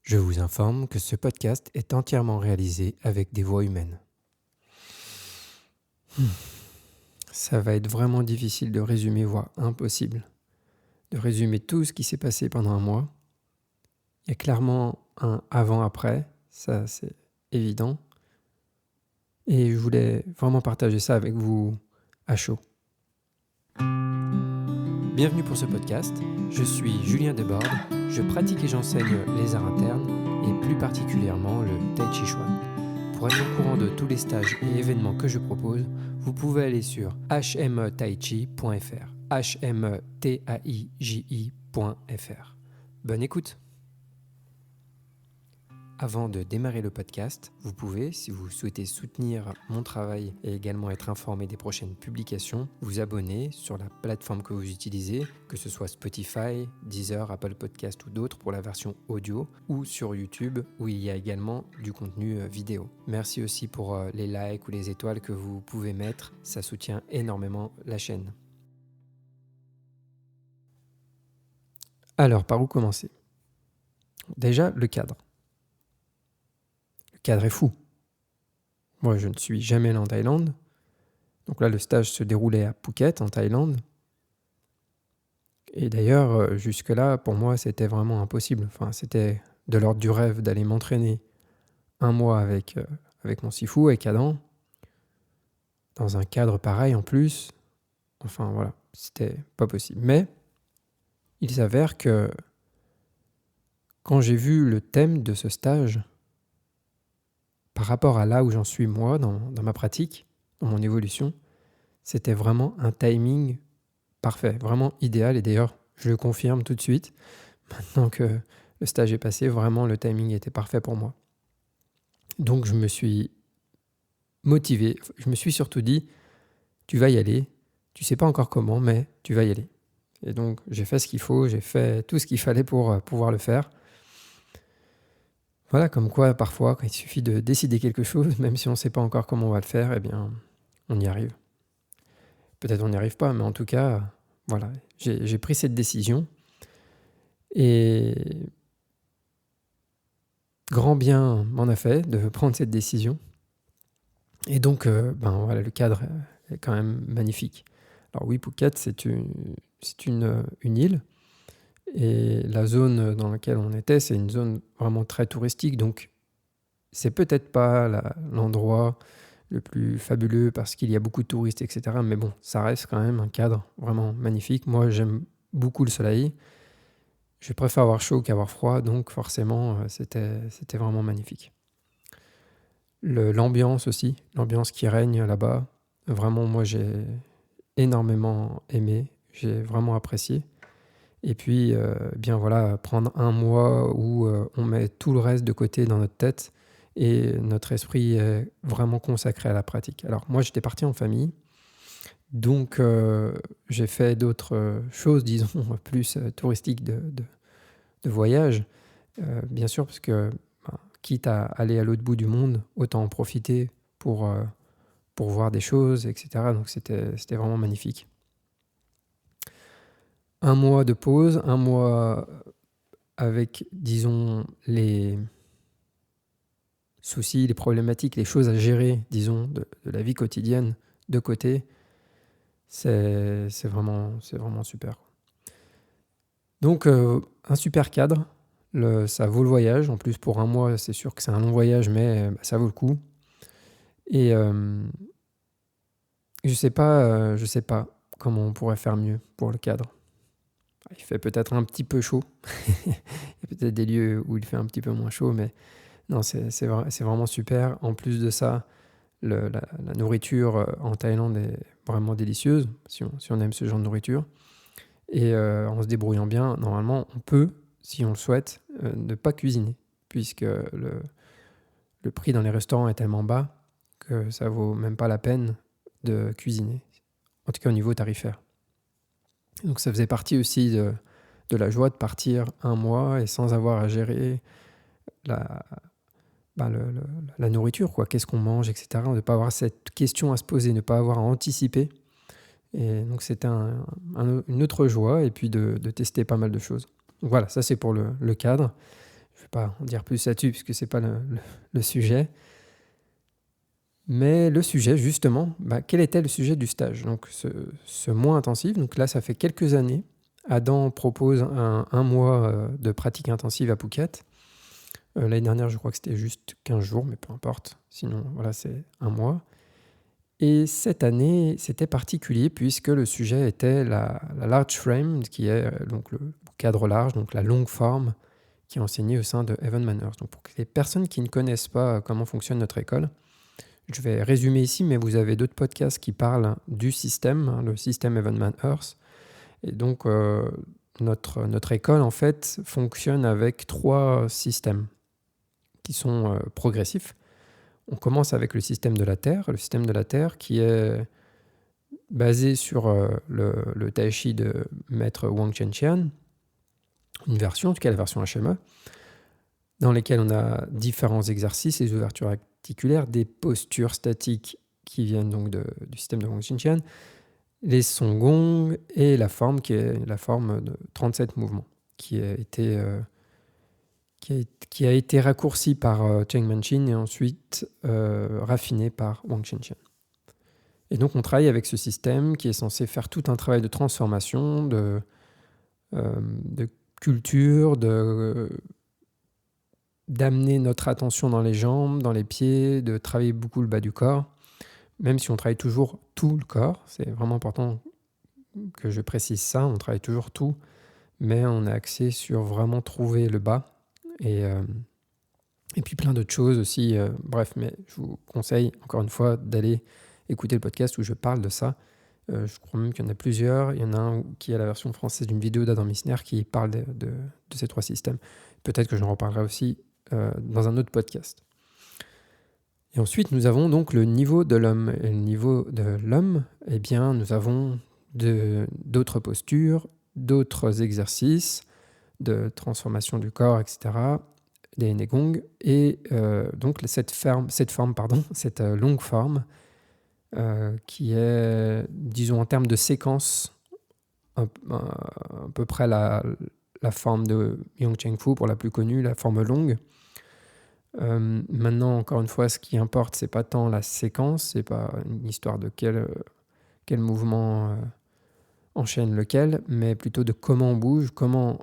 Je vous informe que ce podcast est entièrement réalisé avec des voix humaines. Ça va être vraiment difficile de résumer, voire impossible, de résumer tout ce qui s'est passé pendant un mois. Il y a clairement un avant-après, ça c'est évident. Et je voulais vraiment partager ça avec vous à chaud. Bienvenue pour ce podcast, je suis Julien Desbordes, je pratique et j'enseigne les arts internes et plus particulièrement le Tai Chi Chuan. Pour être au courant de tous les stages et événements que je propose, vous pouvez aller sur hmetaichi.fr, hmetaiji.fr. Bonne écoute! Avant de démarrer le podcast, vous pouvez, si vous souhaitez soutenir mon travail et également être informé des prochaines publications, vous abonner sur la plateforme que vous utilisez, que ce soit Spotify, Deezer, Apple Podcast ou d'autres pour la version audio, ou sur YouTube où il y a également du contenu vidéo. Merci aussi pour les likes ou les étoiles que vous pouvez mettre, ça soutient énormément la chaîne. Alors, par où commencer ? Déjà, le cadre. Le cadre est fou. Moi, je ne suis jamais allé en Thaïlande. Donc là, le stage se déroulait à Phuket, en Thaïlande. Et d'ailleurs, jusque-là, pour moi, c'était vraiment impossible. Enfin, c'était de l'ordre du rêve d'aller m'entraîner un mois avec mon sifu, avec Adam, dans un cadre pareil en plus. Enfin, voilà, c'était pas possible. Mais il s'avère que quand j'ai vu le thème de ce stage, par rapport à là où j'en suis moi, dans ma pratique, dans mon évolution, c'était vraiment un timing parfait, vraiment idéal. Et d'ailleurs, je le confirme tout de suite. Maintenant que le stage est passé, vraiment, le timing était parfait pour moi. Donc, je me suis motivé. Je me suis surtout dit, tu vas y aller. Tu sais pas encore comment, mais tu vas y aller. Et donc, j'ai fait ce qu'il faut. J'ai fait tout ce qu'il fallait pour pouvoir le faire. Voilà, comme quoi, parfois, quand il suffit de décider quelque chose, même si on ne sait pas encore comment on va le faire, eh bien, on y arrive. Peut-être on n'y arrive pas, mais en tout cas, voilà, j'ai pris cette décision. Et grand bien m'en a fait de prendre cette décision. Et donc, voilà, le cadre est quand même magnifique. Alors oui, Phuket, c'est une île. Et la zone dans laquelle on était, c'est une zone vraiment très touristique. Donc, c'est peut-être pas l'endroit le plus fabuleux parce qu'il y a beaucoup de touristes, etc. Mais bon, ça reste quand même un cadre vraiment magnifique. Moi, j'aime beaucoup le soleil. Je préfère avoir chaud qu'avoir froid. Donc, forcément, c'était vraiment magnifique. L'ambiance aussi, l'ambiance qui règne là-bas. Vraiment, moi, j'ai énormément aimé. J'ai vraiment apprécié. Et puis, bien voilà, prendre un mois où on met tout le reste de côté dans notre tête et notre esprit est vraiment consacré à la pratique. Alors, moi, j'étais parti en famille. Donc, j'ai fait d'autres choses, disons, plus touristiques de voyage. Bien sûr, parce que quitte à aller à l'autre bout du monde, autant en profiter pour voir des choses, etc. Donc c'était vraiment magnifique. Un mois de pause, un mois avec, disons, les soucis, les problématiques, les choses à gérer, disons, de la vie quotidienne de côté, c'est vraiment super. Donc, un super cadre. Ça vaut le voyage. En plus, pour un mois, c'est sûr que c'est un long voyage, mais ça vaut le coup. Et je sais pas comment on pourrait faire mieux pour le cadre. Il fait peut-être un petit peu chaud. Il y a peut-être des lieux où il fait un petit peu moins chaud, mais non, c'est vraiment super. En plus de ça, la nourriture en Thaïlande est vraiment délicieuse, si on aime ce genre de nourriture. Et en se débrouillant bien, normalement, on peut, si on le souhaite, ne pas cuisiner, puisque le prix dans les restaurants est tellement bas que ça vaut même pas la peine de cuisiner, en tout cas au niveau tarifaire. Donc ça faisait partie aussi de la joie de partir un mois et sans avoir à gérer la nourriture, quoi. Qu'est-ce qu'on mange, etc. De ne pas avoir cette question à se poser, ne pas avoir à anticiper. Et donc c'était une autre joie et puis de tester pas mal de choses. Donc voilà, ça c'est pour le cadre. Je ne vais vais pas en dire plus là-dessus puisque c'est pas le sujet. Mais le sujet, justement, quel était le sujet du stage? Donc ce mois intensif, donc là, ça fait quelques années. Adam propose un mois de pratique intensive à Phuket. L'année dernière, je crois que c'était juste 15 jours, mais peu importe. Sinon, voilà, c'est un mois. Et cette année, c'était particulier puisque le sujet était la large frame, qui est donc le cadre large, donc la longue forme, qui est enseignée au sein de Evan Manners. Donc pour les personnes qui ne connaissent pas comment fonctionne notre école, je vais résumer ici, mais vous avez d'autres podcasts qui parlent du système, le système Evan Manners. Et donc, notre école, en fait, fonctionne avec 3 systèmes qui sont progressifs. On commence avec le système de la Terre qui est basé sur le Tai Chi de maître Wang Chenxian, une version, en tout cas la version HME, dans lesquelles on a différents exercices, les ouvertures articulaires, des postures statiques qui viennent donc du système de Wang Chenxian, les Song Gong et la forme qui est la forme de 37 mouvements, qui a été raccourcie par Cheng Manchin et ensuite raffinée par Wang Chenxian. Et donc on travaille avec ce système qui est censé faire tout un travail de transformation, de culture, d'amener notre attention dans les jambes, dans les pieds, de travailler beaucoup le bas du corps, même si on travaille toujours tout le corps. C'est vraiment important que je précise ça, on travaille toujours tout, mais on est axé sur vraiment trouver le bas et puis plein d'autres choses aussi. Bref, mais je vous conseille encore une fois d'aller écouter le podcast où je parle de ça. Je crois même qu'il y en a plusieurs. Il y en a un qui est la version française d'une vidéo d'Adam Missner qui parle de ces 3 systèmes. Peut-être que j'en reparlerai aussi dans un autre podcast. Et ensuite, nous avons donc le niveau de l'homme. Et le niveau de l'homme, eh bien, nous avons d'autres postures, d'autres exercices de transformation du corps, etc., des Negong, et donc cette longue forme, qui est, disons, en termes de séquence, à peu près la forme de Yong Cheng Fu pour la plus connue, la forme longue. Maintenant, encore une fois, ce qui importe, c'est pas tant la séquence, c'est pas une histoire de quel mouvement enchaîne lequel, mais plutôt de comment on bouge, comment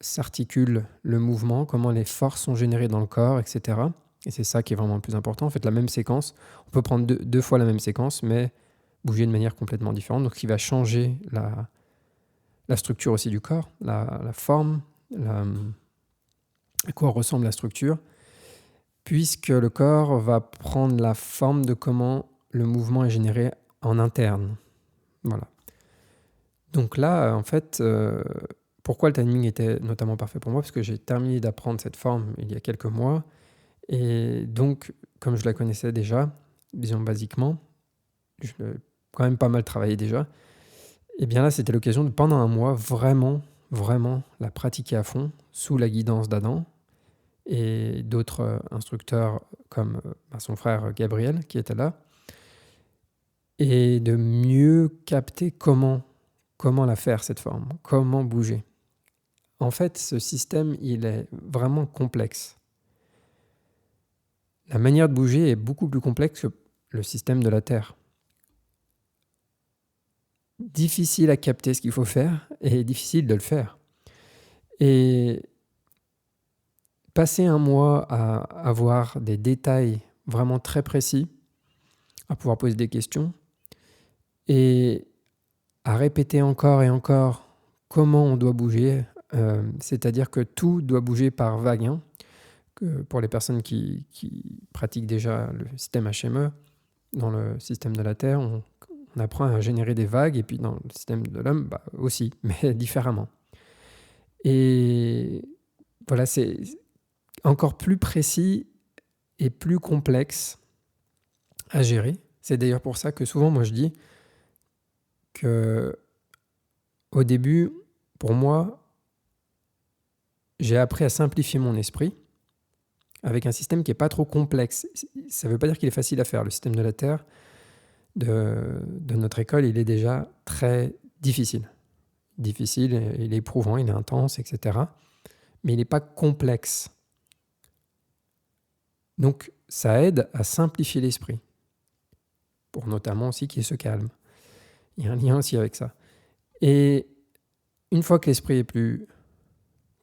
s'articule le mouvement, comment les forces sont générées dans le corps, etc. Et c'est ça qui est vraiment le plus important. En fait, la même séquence, on peut prendre deux fois la même séquence, mais bouger de manière complètement différente. Donc, ce qui va changer la structure aussi du corps, la forme, à quoi ressemble la structure, puisque le corps va prendre la forme de comment le mouvement est généré en interne. Voilà. Donc là, en fait, pourquoi le timing était notamment parfait pour moi? Parce que j'ai terminé d'apprendre cette forme il y a quelques mois. Et donc, comme je la connaissais déjà, disons basiquement, je l'ai quand même pas mal travaillé déjà, et bien là, c'était l'occasion de, pendant un mois, vraiment, vraiment la pratiquer à fond, sous la guidance d'Adam et d'autres instructeurs comme son frère Gabriel qui était là, et de mieux capter comment la faire, cette forme, comment bouger. En fait, ce système, il est vraiment complexe. La manière de bouger est beaucoup plus complexe que le système de la Terre. Difficile à capter ce qu'il faut faire et difficile de le faire. Et passer un mois à avoir des détails vraiment très précis, à pouvoir poser des questions et à répéter encore et encore comment on doit bouger, c'est-à-dire que tout doit bouger par vague. Que pour les personnes qui pratiquent déjà le système HME, dans le système de la Terre, on apprend à générer des vagues, et puis dans le système de l'homme, aussi, mais différemment. Et voilà, c'est encore plus précis et plus complexe à gérer. C'est d'ailleurs pour ça que souvent, moi, je dis que au début, pour moi, j'ai appris à simplifier mon esprit avec un système qui n'est pas trop complexe. Ça ne veut pas dire qu'il est facile à faire. Le système de la Terre de notre école, il est déjà très difficile. Difficile, il est éprouvant, il est intense, etc. Mais il n'est pas complexe. Donc, ça aide à simplifier l'esprit, pour notamment aussi qu'il y ait ce calme. Il y a un lien aussi avec ça. Et une fois que l'esprit est plus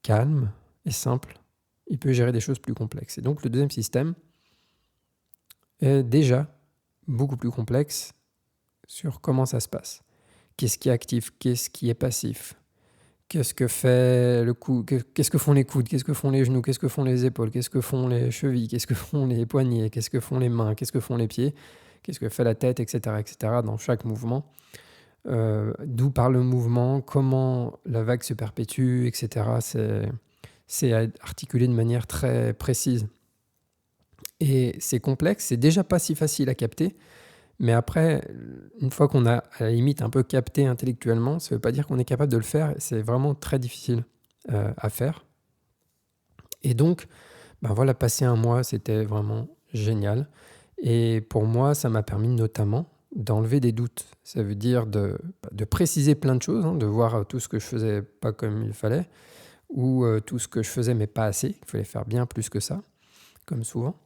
calme et simple, il peut gérer des choses plus complexes. Et donc, le deuxième système est déjà beaucoup plus complexe sur comment ça se passe. Qu'est-ce qui est actif, qu'est-ce qui est passif, qu'est-ce que fait le cou, qu'est-ce que font les coudes, qu'est-ce que font les genoux, qu'est-ce que font les épaules, qu'est-ce que font les chevilles, qu'est-ce que font les poignets, qu'est-ce que font les mains, qu'est-ce que font les pieds, qu'est-ce que fait la tête, etc., etc., dans chaque mouvement. D'où part le mouvement, comment la vague se perpétue, etc. C'est articulé de manière très précise. Et c'est complexe, c'est déjà pas si facile à capter, mais après, une fois qu'on a à la limite un peu capté intellectuellement, ça ne veut pas dire qu'on est capable de le faire, c'est vraiment très difficile à faire. Et donc, ben voilà, passer un mois, c'était vraiment génial. Et pour moi, ça m'a permis notamment d'enlever des doutes. Ça veut dire de préciser plein de choses, de voir tout ce que je faisais pas comme il fallait, ou tout ce que je faisais mais pas assez, il fallait faire bien plus que ça, comme souvent.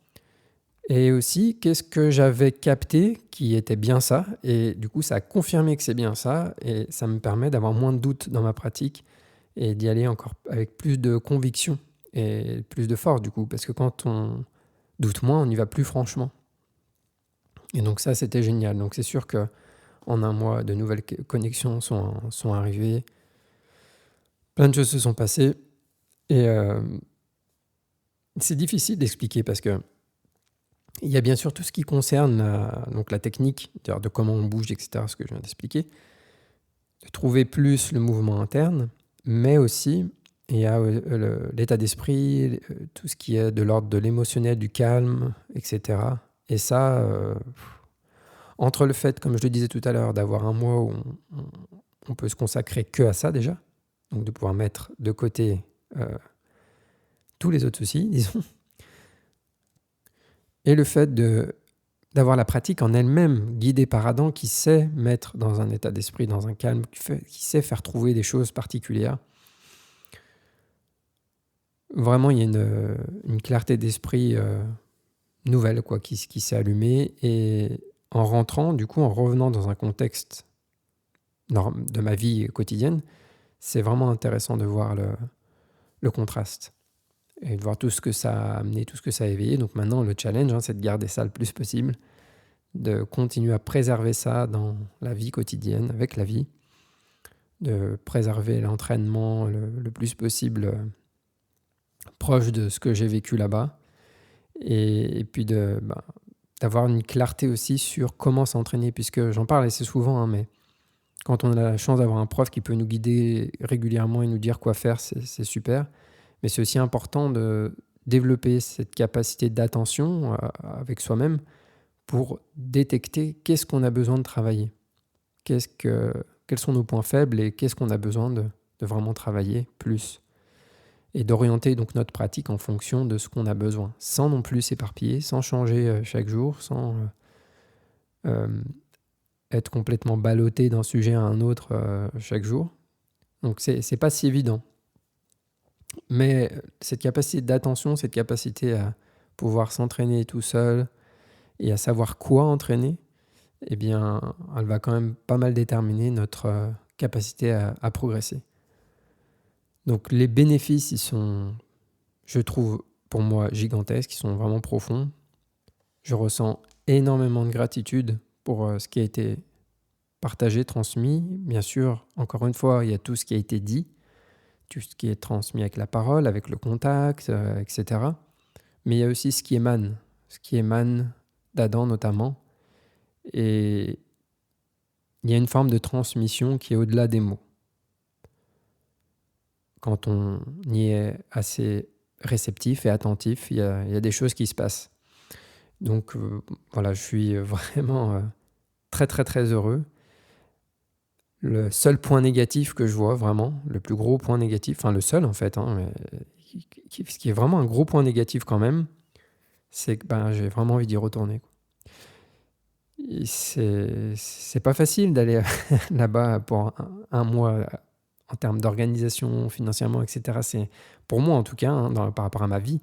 Et aussi, qu'est-ce que j'avais capté qui était bien ça, et du coup, ça a confirmé que c'est bien ça, et ça me permet d'avoir moins de doutes dans ma pratique, et d'y aller encore avec plus de conviction, et plus de force du coup, parce que quand on doute moins, on y va plus franchement. Et donc ça, c'était génial. Donc c'est sûr qu'en un mois, de nouvelles connexions sont arrivées, plein de choses se sont passées, et c'est difficile d'expliquer parce que il y a bien sûr tout ce qui concerne donc la technique, de comment on bouge, etc., ce que je viens d'expliquer, de trouver plus le mouvement interne, mais aussi il y a l'état d'esprit, tout ce qui est de l'ordre de l'émotionnel, du calme, etc. Et ça, entre le fait, comme je le disais tout à l'heure, d'avoir un mois où on peut se consacrer que à ça déjà, donc de pouvoir mettre de côté tous les autres soucis, disons, et le fait d'avoir la pratique en elle-même, guidée par Adam, qui sait mettre dans un état d'esprit, dans un calme, qui sait faire trouver des choses particulières. Vraiment, il y a une clarté d'esprit nouvelle qui s'est allumée. Et en rentrant, du coup, en revenant dans un contexte de ma vie quotidienne, c'est vraiment intéressant de voir le contraste et de voir tout ce que ça a amené, tout ce que ça a éveillé. Donc maintenant, le challenge, c'est de garder ça le plus possible, de continuer à préserver ça dans la vie quotidienne, avec la vie, de préserver l'entraînement le plus possible proche de ce que j'ai vécu là-bas, et puis d'avoir une clarté aussi sur comment s'entraîner, puisque j'en parle assez souvent, mais quand on a la chance d'avoir un prof qui peut nous guider régulièrement et nous dire quoi faire, c'est super, mais c'est aussi important de développer cette capacité d'attention avec soi-même pour détecter qu'est-ce qu'on a besoin de travailler, quels sont nos points faibles et qu'est-ce qu'on a besoin de vraiment travailler plus. Et d'orienter donc notre pratique en fonction de ce qu'on a besoin, sans non plus s'éparpiller, sans changer chaque jour, sans être complètement ballotté d'un sujet à un autre chaque jour. Donc c'est pas si évident. Mais cette capacité d'attention, cette capacité à pouvoir s'entraîner tout seul et à savoir quoi entraîner, eh bien, elle va quand même pas mal déterminer notre capacité à progresser. Donc les bénéfices, ils sont, je trouve, pour moi, gigantesques, ils sont vraiment profonds. Je ressens énormément de gratitude pour ce qui a été partagé, transmis. Bien sûr, encore une fois, il y a tout ce qui a été dit, tout ce qui est transmis avec la parole, avec le contact, etc. Mais il y a aussi ce qui émane d'Adam notamment. Et il y a une forme de transmission qui est au-delà des mots. Quand on y est assez réceptif et attentif, il y a des choses qui se passent. Donc voilà, je suis vraiment très très très heureux. Le seul point négatif que je vois vraiment, le plus gros point négatif, enfin le seul en fait, mais ce qui est vraiment un gros point négatif quand même, c'est que j'ai vraiment envie d'y retourner. Et c'est pas facile d'aller là-bas pour un mois en termes d'organisation, financièrement, etc. C'est, pour moi en tout cas, par rapport à ma vie,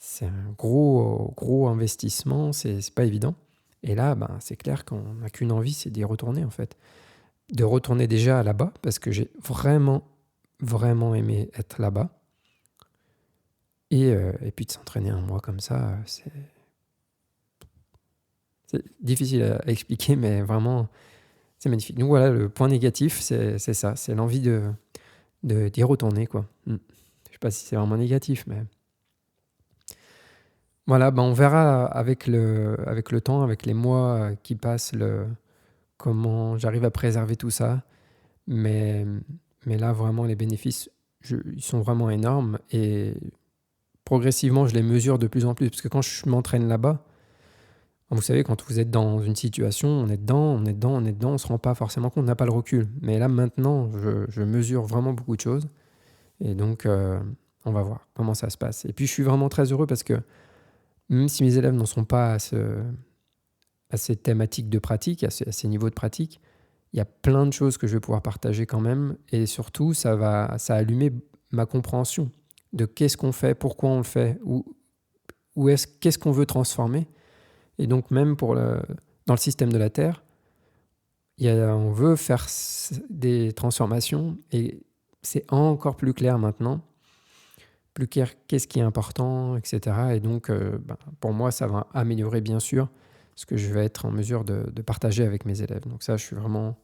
c'est un gros investissement, c'est pas évident. Et là, c'est clair qu'on n'a qu'une envie, c'est d'y retourner en fait. De retourner déjà là-bas, parce que j'ai vraiment aimé être là-bas. Et puis de s'entraîner un mois comme ça, c'est difficile à expliquer, mais vraiment, c'est magnifique. Donc voilà, le point négatif, c'est ça, c'est l'envie d'y retourner, quoi. Je sais pas si c'est vraiment négatif, mais voilà, on verra avec le temps, avec les mois qui passent, comment j'arrive à préserver tout ça. Mais, mais là, vraiment, les bénéfices, ils sont vraiment énormes et progressivement, je les mesure de plus en plus. Parce que quand je m'entraîne là-bas, vous savez, quand vous êtes dans une situation, on est dedans, on ne se rend pas forcément compte, on n'a pas le recul. Mais là, maintenant, je mesure vraiment beaucoup de choses. Et donc, on va voir comment ça se passe. Et puis, je suis vraiment très heureux parce que même si mes élèves n'en sont pas à ces thématiques de pratique, à ces niveaux de pratique, il y a plein de choses que je vais pouvoir partager quand même. Et surtout, ça a allumé ma compréhension de qu'est-ce qu'on fait, pourquoi on le fait, qu'est-ce qu'on veut transformer. Et donc même dans le système de la Terre, on veut faire des transformations et c'est encore plus clair maintenant, plus clair qu'est-ce qui est important, etc. Et donc pour moi, ça va améliorer bien sûr ce que je vais être en mesure de partager avec mes élèves. Donc ça, je suis vraiment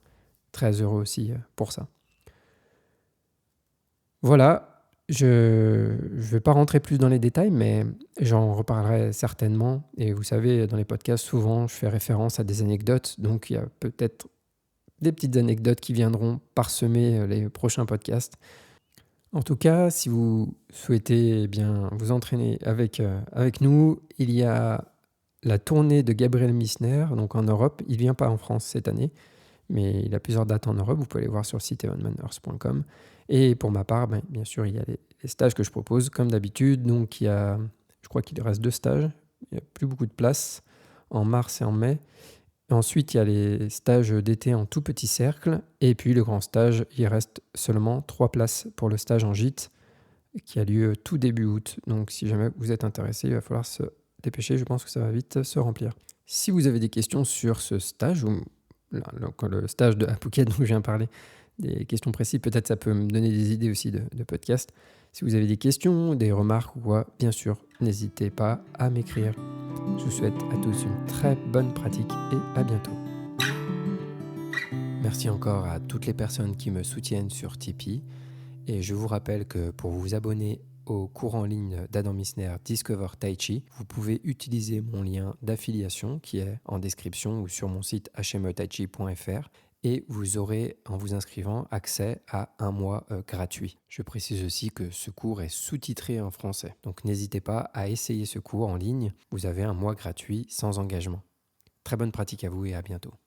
très heureux aussi pour ça. Voilà, je ne vais pas rentrer plus dans les détails, mais j'en reparlerai certainement. Et vous savez, dans les podcasts, souvent, je fais référence à des anecdotes. Donc, il y a peut-être des petites anecdotes qui viendront parsemer les prochains podcasts. En tout cas, si vous souhaitez bien vous entraîner avec nous, il y a la tournée de Gabriel Misner, donc en Europe. Il ne vient pas en France cette année, mais il a plusieurs dates en Europe. Vous pouvez aller voir sur le site evanmanners.com. Et pour ma part, bien sûr, il y a les stages que je propose, comme d'habitude. Donc, je crois qu'il reste 2 stages. Il n'y a plus beaucoup de place en mars et en mai. Et ensuite, il y a les stages d'été en tout petit cercle. Et puis, le grand stage, il reste seulement 3 places pour le stage en gîte qui a lieu tout début août. Donc, si jamais vous êtes intéressé, il va falloir se dépêcher. Je pense que ça va vite se remplir. Si vous avez des questions sur ce stage, ou le stage de Phuket dont je viens de parler, des questions précises, peut-être ça peut me donner des idées aussi de podcast. Si vous avez des questions, des remarques ou quoi, bien sûr, n'hésitez pas à m'écrire. Je vous souhaite à tous une très bonne pratique et à bientôt. Merci encore à toutes les personnes qui me soutiennent sur Tipeee. Et je vous rappelle que pour vous abonner au cours en ligne d'Adam Misner Discover Tai Chi, vous pouvez utiliser mon lien d'affiliation qui est en description ou sur mon site hmetaichi.fr et vous aurez, en vous inscrivant, accès à 1 mois gratuit. Je précise aussi que ce cours est sous-titré en français, donc n'hésitez pas à essayer ce cours en ligne. Vous avez 1 mois gratuit sans engagement. Très bonne pratique à vous et à bientôt.